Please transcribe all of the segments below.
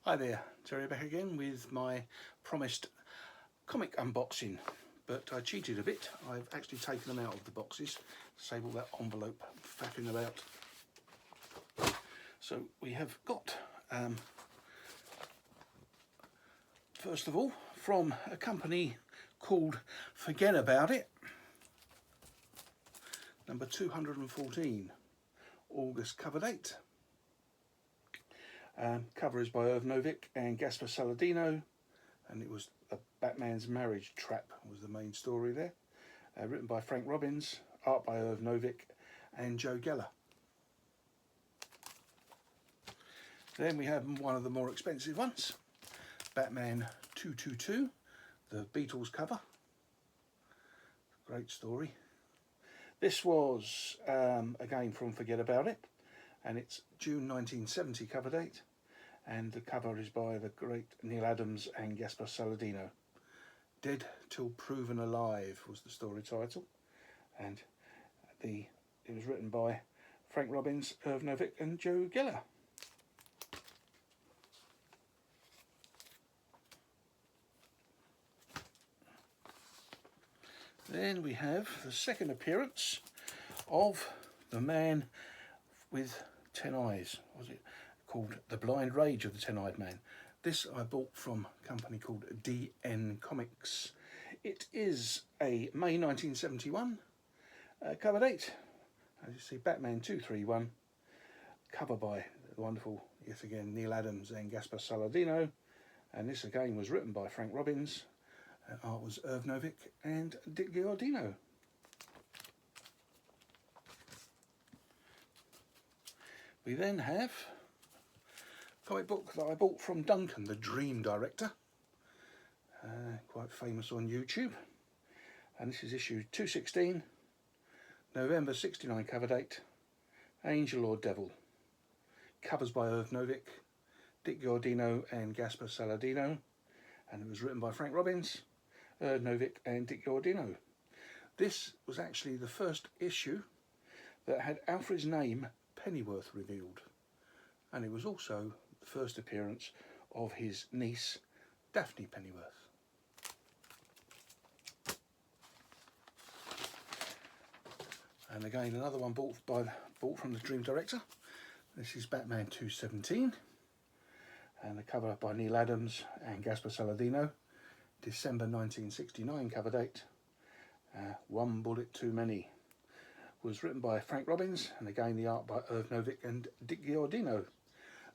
Hi there, Terry back again with my promised comic unboxing, but I cheated a bit. I've actually taken them out of the boxes to save all that envelope faffing about. So we have got, first of all, from a company called Fuh-Gedda-Bout-It, number 214, August cover date. Cover is by Irv Novick and Gaspar Saladino, and it was a Batman's marriage trap was the main story there. Written by Frank Robbins, art by Irv Novick and Joe Geller. Then we have one of the more expensive ones, Batman 222, the Beatles cover. Great story. This was again from Fuh-Gedda-Bout-It, and it's June 1970 cover date, and the cover is by the great Neil Adams and Gaspar Saladino. Dead Till Proven Alive was the story title, and it was written by Frank Robbins, Irv Novick and Joe Geller. Then we have the second appearance of the man with 10 eyes. Was it called The Blind Rage of the Ten-Eyed Man? This I bought from a company called DNComics. It is a May 1971 cover date. As you see, Batman 231, cover by the wonderful, yet again, Neil Adams and Gaspar Saladino. And this again was written by Frank Robbins. Art was Irv Novick and Dick Giordino. We then have a comic book that I bought from Duncan, the Dream Director, quite famous on YouTube, and this is issue 216, November 69 cover date, Angel or Devil. Covers by Irv Novick, Dick Giordino and Gaspar Saladino, and it was written by Frank Robbins, Irv Novick and Dick Giordino. This was actually the first issue that had Alfred's name Pennyworth revealed, and it was also the first appearance of his niece Daphne Pennyworth. And again, another one bought from the Dream Director. This is Batman 217, and the cover by Neil Adams and Gaspar Saladino, December 1969 cover date. One Bullet Too Many. Was written by Frank Robbins, and again the art by Irv Novick and Dick Giordino.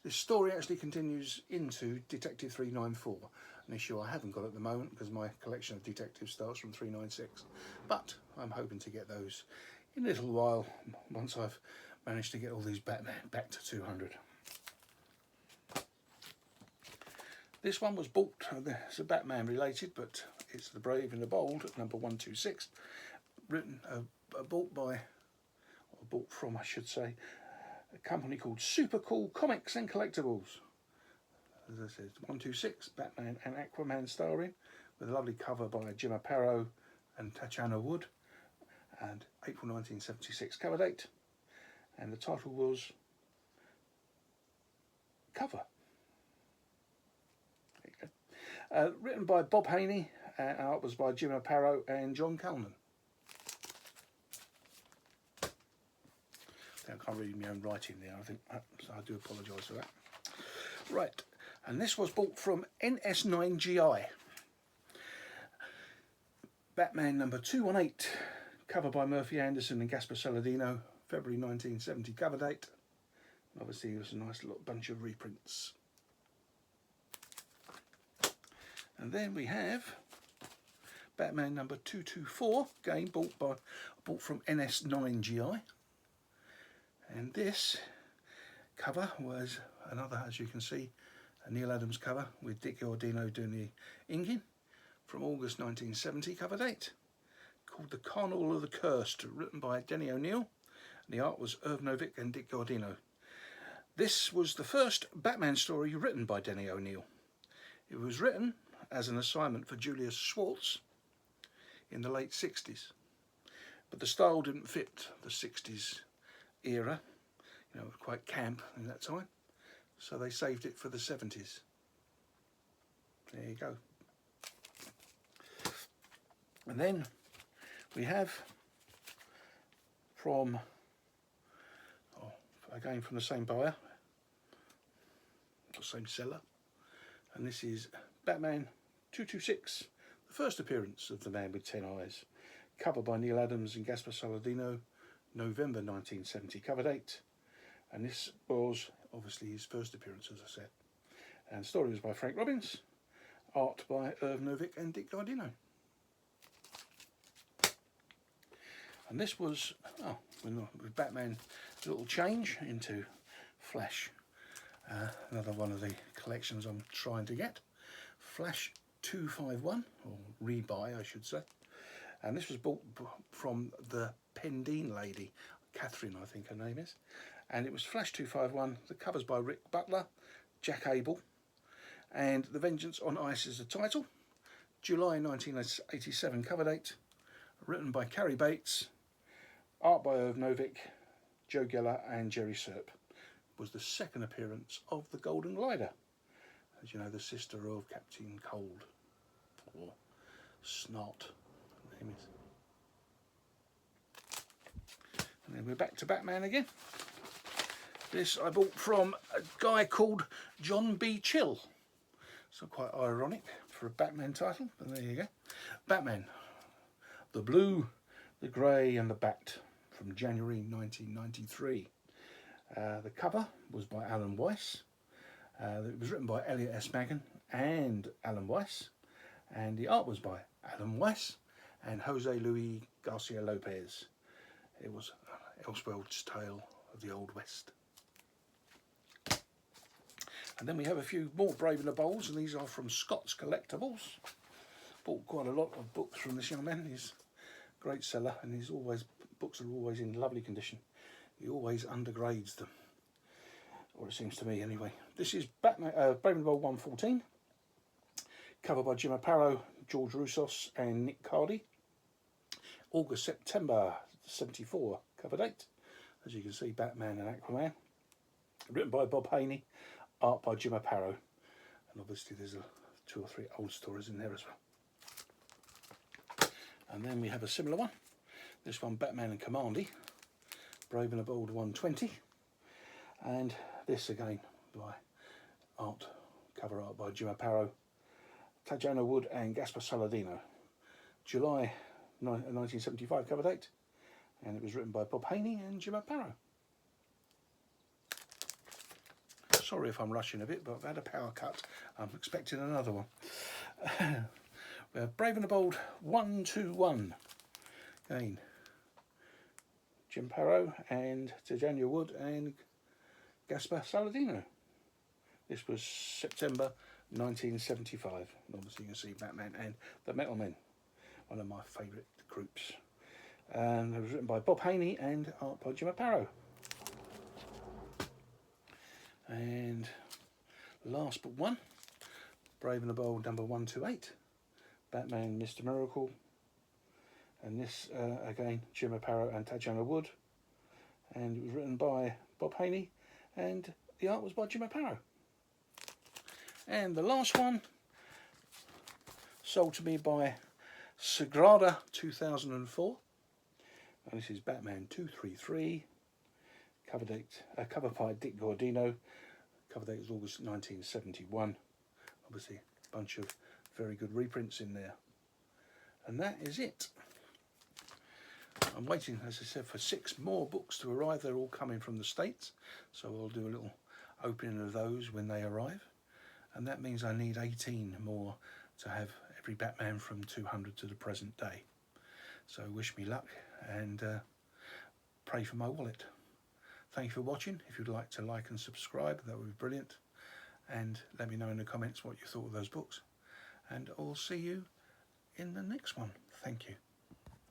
This story actually continues into Detective 394, an issue I haven't got at the moment because my collection of detectives starts from 396, but I'm hoping to get those in a little while once I've managed to get all these Batman back to 200. This one was bought, it's a Batman related, but it's The Brave and the Bold at number 126, bought from, I should say, a company called Supercoolcomicsandcollectables. As I said, 126, Batman and Aquaman starring, with a lovely cover by Jim Aparo and Tatiana Wood, and April 1976 cover date, and the title was Cover. There you go. Written by Bob Haney, and art was by Jim Aparo and John Carolyn. I can't read my own writing there, I think, so I do apologise for that. Right, and this was bought from NS9GI. Batman number 218, cover by Murphy Anderson and Gaspar Saladino, February 1970 cover date. Obviously there's a nice little bunch of reprints. And then we have Batman number 224, again bought from NS9GI. And this cover was another, as you can see, a Neil Adams cover with Dick Giordino doing the inking, from August 1970 cover date, called The Carnival of the Cursed, written by Denny O'Neil, and the art was Irv Novick and Dick Giordino. This was the first Batman story written by Denny O'Neil. It was written as an assignment for Julius Schwartz in the late 60s, but the style didn't fit the 60s era, you know, quite camp in that time, so they saved it for the 70s. There you go. And then we have from, again from the same buyer, the same seller, and this is Batman 226, the first appearance of the Man with 10 Eyes, cover by Neil Adams and Gaspar Saladino, November 1970 cover date, and this was obviously his first appearance, as I said, and the story was by Frank Robbins, art by Irv Novick and Dick Guardino. And this was, with Batman, a little change into Flash. Another one of the collections I'm trying to get. Flash 251, or rebuy I should say. And this was bought from the Pendeenlady, Catherine I think her name is. And it was Flash 251, the covers by Rick Butler, Jack Abel. And The Vengeance on Ice is the title. July 1987 cover date. Written by Cary Bates. Art by Irv Novick, Joe Geller and Jerry Serp. Was the second appearance of the Golden Glider. As you know, the sister of Captain Cold, or Snot, her name is. And then we're back to Batman again. This I bought from a guy called JohnBChill. So quite ironic for a Batman title, but there you go. Batman, the Blue, the Grey and the Bat, from January 1993. The cover was by Alan Weiss. It was written by Elliot S. Magan and Alan Weiss, and the art was by Alan Weiss and Jose Luis Garcia Lopez. It was Elseworld's Tale of the Old West. And then we have a few more Brave and the Bold, and these are from Scott's Collectibles. Bought quite a lot of books from this young man. He's a great seller, and his books are always in lovely condition. He always undergrades them, or it seems to me anyway. This is Batman, Brave and the Bold 114, cover by Jim Aparo, George Roussos and Nick Cardy. August-September 74 cover date. As you can see, Batman and Aquaman. Written by Bob Haney, art by Jim Aparo. And obviously there's 2 or 3 old stories in there as well. And then we have a similar one. This one, Batman and Commandy, Brave and the Bold 120. And this again by cover art by Jim Aparo, Tajana Wood and Gaspar Saladino. July 1975 cover date, and it was written by Bob Haney and Jim Aparo. Sorry if I'm rushing a bit, but I've had a power cut. I'm expecting another one. We have Brave and the Bold 121. Again, Jim Aparo and Tajana Wood and Gaspar Saladino. This was September 1975. And obviously you can see Batman and the Metal Men, one of my favourite groups. And it was written by Bob Haney and art by Jim Aparo. And last but one, Brave and the Bold number 128, Batman Mr. Miracle. And this again, Jim Aparo and Tajana Wood. And it was written by Bob Haney and the art was by Jim Aparo. And the last one, sold to me by Sagrada 2004. And this is Batman 233. Cover by Dick Guardino. Cover date is August 1971. Obviously a bunch of very good reprints in there. And that is it. I'm waiting, as I said, for 6 more books to arrive. They're all coming from the States, so I'll do a little opening of those when they arrive. And that means I need 18 more to have every Batman from 200 to the present day. So wish me luck and pray for my wallet. Thank you for watching. If you'd like to like and subscribe, that would be brilliant. And let me know in the comments what you thought of those books. And I'll see you in the next one. Thank you.